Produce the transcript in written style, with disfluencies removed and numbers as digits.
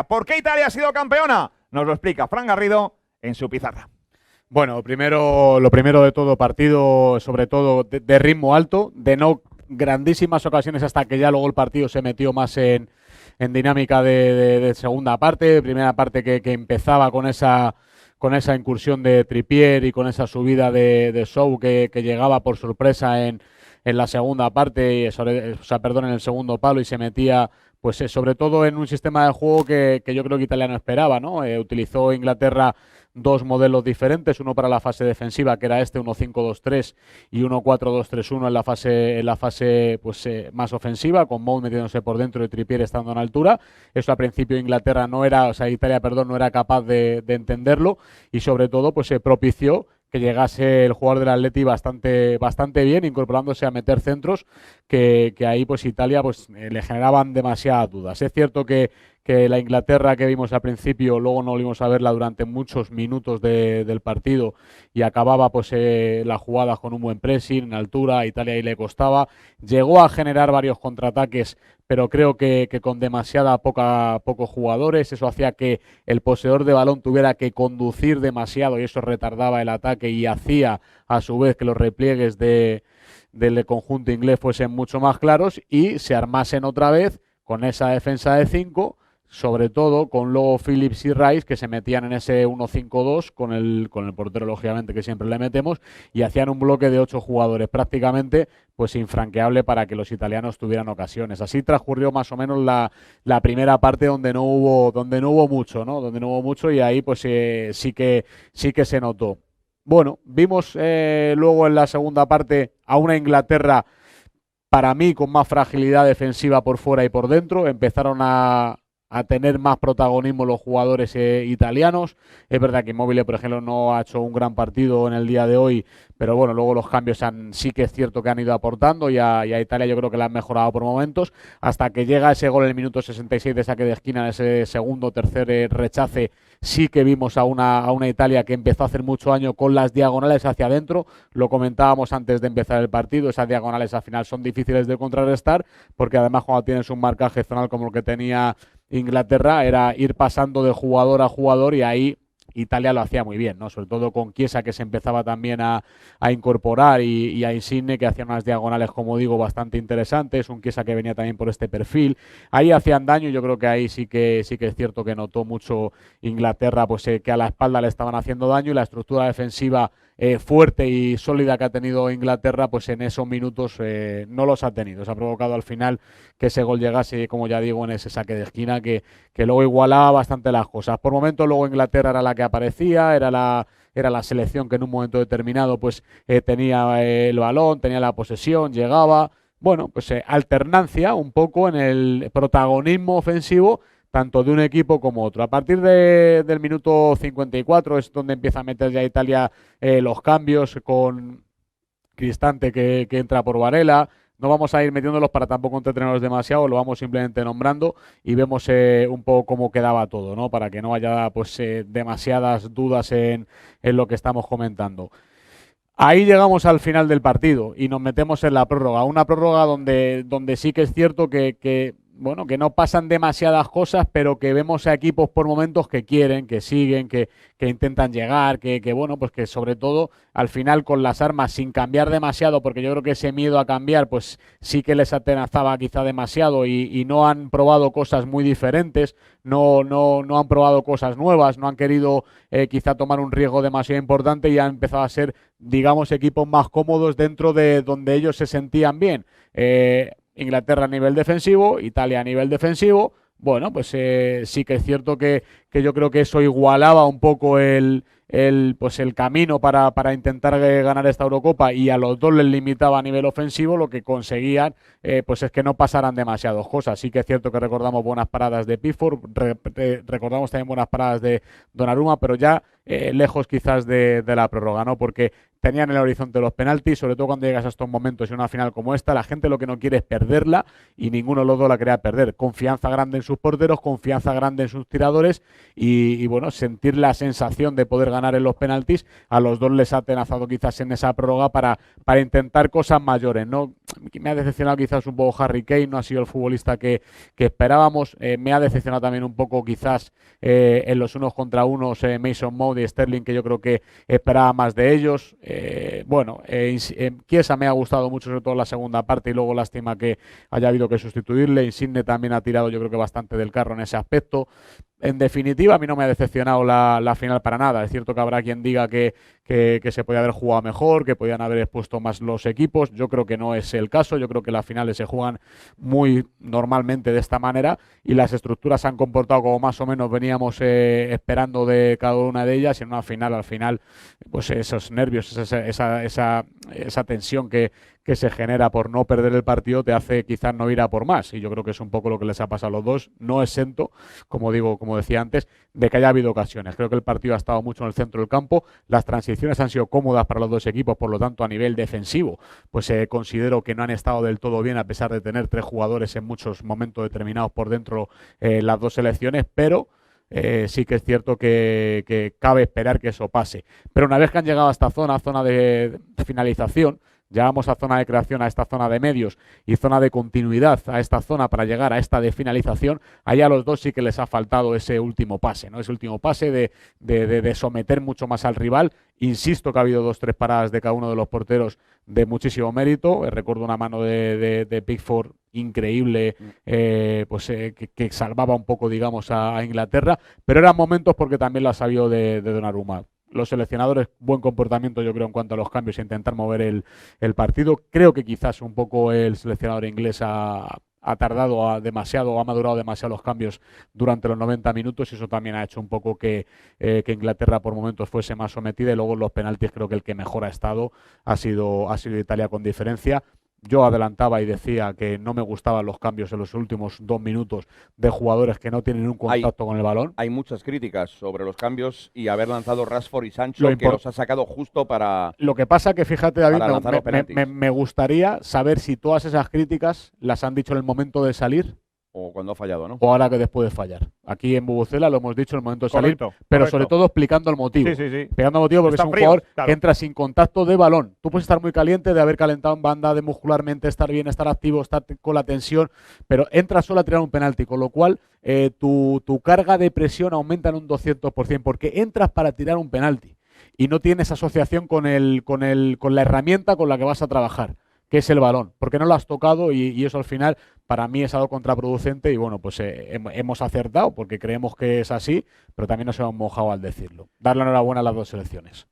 ¿Por qué Italia ha sido campeona? Nos lo explica Fran Garrido en su pizarra. Bueno, lo primero de todo, partido sobre todo de ritmo alto, de no grandísimas ocasiones hasta que ya luego el partido se metió más en dinámica de segunda parte, primera parte que empezaba con esa incursión de Trippier y con esa subida de Shaw que llegaba por sorpresa en la segunda parte, en el segundo palo y se metía pues sobre todo en un sistema de juego que yo creo que Italia no esperaba, ¿no? Utilizó Inglaterra dos modelos diferentes, uno para la fase defensiva, que era este 1-5-2-3 y 1-4-2-3-1 en la fase pues, más ofensiva, con Mount metiéndose por dentro y Trippier estando en altura. Eso al principio Italia, perdón, no era capaz de entenderlo y sobre todo pues se propició que llegase el jugador del Atleti bastante bien, incorporándose a meter centros que ahí pues Italia pues le generaban demasiadas dudas. Es cierto que la Inglaterra que vimos al principio, luego no volvimos a verla durante muchos minutos del partido y acababa pues la jugada con un buen pressing en altura, a Italia ahí le costaba, llegó a generar varios contraataques, pero creo que con pocos jugadores, eso hacía que el poseedor de balón tuviera que conducir demasiado y eso retardaba el ataque y hacía a su vez que los repliegues del conjunto inglés fuesen mucho más claros y se armasen otra vez con esa defensa de 5, sobre todo con luego Phillips y Rice que se metían en ese 1-5-2 con el portero lógicamente que siempre le metemos y hacían un bloque de 8 jugadores prácticamente pues infranqueable para que los italianos tuvieran ocasiones. Así transcurrió más o menos la primera parte donde no hubo mucho, ¿no? Donde no hubo mucho y ahí pues sí que se notó. Bueno, vimos luego en la segunda parte a una Inglaterra para mí con más fragilidad defensiva por fuera y por dentro. Empezaron a tener más protagonismo los jugadores italianos. Es verdad que Immobile, por ejemplo, no ha hecho un gran partido en el día de hoy, pero bueno, luego los cambios sí que es cierto que han ido aportando y a Italia yo creo que la han mejorado por momentos, hasta que llega ese gol en el minuto 66 de saque de esquina, en ese segundo, tercer rechace, sí que vimos a una Italia que empezó a hacer mucho daño con las diagonales hacia adentro. Lo comentábamos antes de empezar el partido, esas diagonales al final son difíciles de contrarrestar, porque además cuando tienes un marcaje zonal como el que tenía Inglaterra era ir pasando de jugador a jugador y ahí Italia lo hacía muy bien, ¿no? Sobre todo con Chiesa que se empezaba también a incorporar y a Insigne que hacía unas diagonales, como digo, bastante interesantes, un Chiesa que venía también por este perfil. Ahí hacían daño, yo creo que ahí sí que es cierto que notó mucho Inglaterra pues que a la espalda le estaban haciendo daño y la estructura defensiva fuerte y sólida que ha tenido Inglaterra, pues en esos minutos no los ha tenido. Se ha provocado al final que ese gol llegase, como ya digo, en ese saque de esquina que luego igualaba bastante las cosas. Por momentos luego Inglaterra era la que aparecía, era la selección que en un momento determinado pues tenía el balón, tenía la posesión, llegaba. Bueno, pues alternancia un poco en el protagonismo ofensivo tanto de un equipo como otro. A partir del minuto 54 es donde empieza a meter ya Italia los cambios con Cristante que entra por Varela. No vamos a ir metiéndolos para tampoco entretenerlos demasiado, lo vamos simplemente nombrando y vemos un poco cómo quedaba todo, ¿no? Para que no haya pues demasiadas dudas en lo que estamos comentando. Ahí llegamos al final del partido y nos metemos en la prórroga. Una prórroga donde sí que es cierto bueno, que no pasan demasiadas cosas, pero que vemos a equipos por momentos que quieren, que siguen, que intentan llegar, bueno, pues que sobre todo al final con las armas sin cambiar demasiado, porque yo creo que ese miedo a cambiar pues sí que les atenazaba quizá demasiado y no han probado cosas muy diferentes, no han probado cosas nuevas, no han querido quizá tomar un riesgo demasiado importante y han empezado a ser, digamos, equipos más cómodos dentro de donde ellos se sentían bien. Inglaterra a nivel defensivo, Italia a nivel defensivo. Bueno, pues sí que es cierto que yo creo que eso igualaba un poco pues el camino para intentar ganar esta Eurocopa y a los dos les limitaba a nivel ofensivo. Lo que conseguían pues es que no pasaran demasiadas cosas. Sí que es cierto que recordamos buenas paradas de Pickford, recordamos también buenas paradas de Donnarumma, pero ya lejos quizás de la prórroga, ¿no? Porque tenían el horizonte de los penaltis, sobre todo cuando llegas a estos momentos y una final como esta, la gente lo que no quiere es perderla y ninguno de los dos la quería perder. Confianza grande en sus porteros, confianza grande en sus tiradores y bueno, sentir la sensación de poder ganar en los penaltis, a los dos les ha atenazado quizás en esa prórroga para intentar cosas mayores, ¿no? Me ha decepcionado quizás un poco Harry Kane, no ha sido el futbolista que esperábamos, me ha decepcionado también un poco quizás en los unos contra unos Mason Mount y Sterling, que yo creo que esperaba más de ellos. Chiesa me ha gustado mucho, sobre todo la segunda parte, y luego lástima que haya habido que sustituirle. Insigne también ha tirado, yo creo que bastante del carro en ese aspecto. En definitiva, a mí no me ha decepcionado la final para nada. Es cierto que habrá quien diga que se podía haber jugado mejor, que podían haber expuesto más los equipos. Yo creo que no es el caso. Yo creo que las finales se juegan muy normalmente de esta manera y las estructuras se han comportado como más o menos veníamos esperando de cada una de ellas. Y en una final, al final, pues esos nervios, esa tensión que se genera por no perder el partido te hace quizás no ir a por más. Y yo creo que es un poco lo que les ha pasado a los dos. No exento, como decía antes, de que haya habido ocasiones. Creo que el partido ha estado mucho en el centro del campo, las transiciones han sido cómodas para los dos equipos, por lo tanto a nivel defensivo pues considero que no han estado del todo bien, a pesar de tener 3 jugadores en muchos momentos determinados por dentro las dos selecciones, pero sí que es cierto que cabe esperar que eso pase. Pero una vez que han llegado a esta zona de finalización, llegamos a zona de creación, a esta zona de medios y zona de continuidad, a esta zona para llegar a esta de finalización, allá a los dos sí que les ha faltado ese último pase, ¿no? Ese último pase de someter mucho más al rival. Insisto que ha habido 2-3 paradas de cada uno de los porteros de muchísimo mérito. Recuerdo una mano de Pickford increíble, que salvaba un poco, digamos, a Inglaterra, pero eran momentos porque también lo ha sabido de Donnarumma. Los seleccionadores, buen comportamiento yo creo en cuanto a los cambios e intentar mover el partido. Creo que quizás un poco el seleccionador inglés ha tardado demasiado, ha madurado demasiado los cambios durante los 90 minutos y eso también ha hecho un poco que Inglaterra por momentos fuese más sometida y luego en los penaltis creo que el que mejor ha estado ha sido Italia con diferencia. Yo adelantaba y decía que no me gustaban los cambios en los últimos 2 minutos de jugadores que no tienen un contacto con el balón. Hay muchas críticas sobre los cambios y haber lanzado Rashford y Sancho, que los ha sacado justo para... Lo que pasa que, fíjate, David, me gustaría saber si todas esas críticas las han dicho en el momento de salir. O cuando ha fallado, ¿no? O ahora que después de fallar. Aquí en Bubucela lo hemos dicho en el momento de salir, pero sobre todo explicando el motivo. Sí. Explicando el motivo porque está es un jugador que entra sin contacto de balón. Tú puedes estar muy caliente de haber calentado en banda, de muscularmente estar bien, estar activo, estar con la tensión, pero entras solo a tirar un penalti, con lo cual tu carga de presión aumenta en un 200%, porque entras para tirar un penalti y no tienes asociación con la herramienta con la que vas a trabajar, que es el balón, porque no lo has tocado y eso al final para mí es algo contraproducente y bueno, pues hemos acertado porque creemos que es así, pero también nos hemos mojado al decirlo. Darle enhorabuena a las dos selecciones.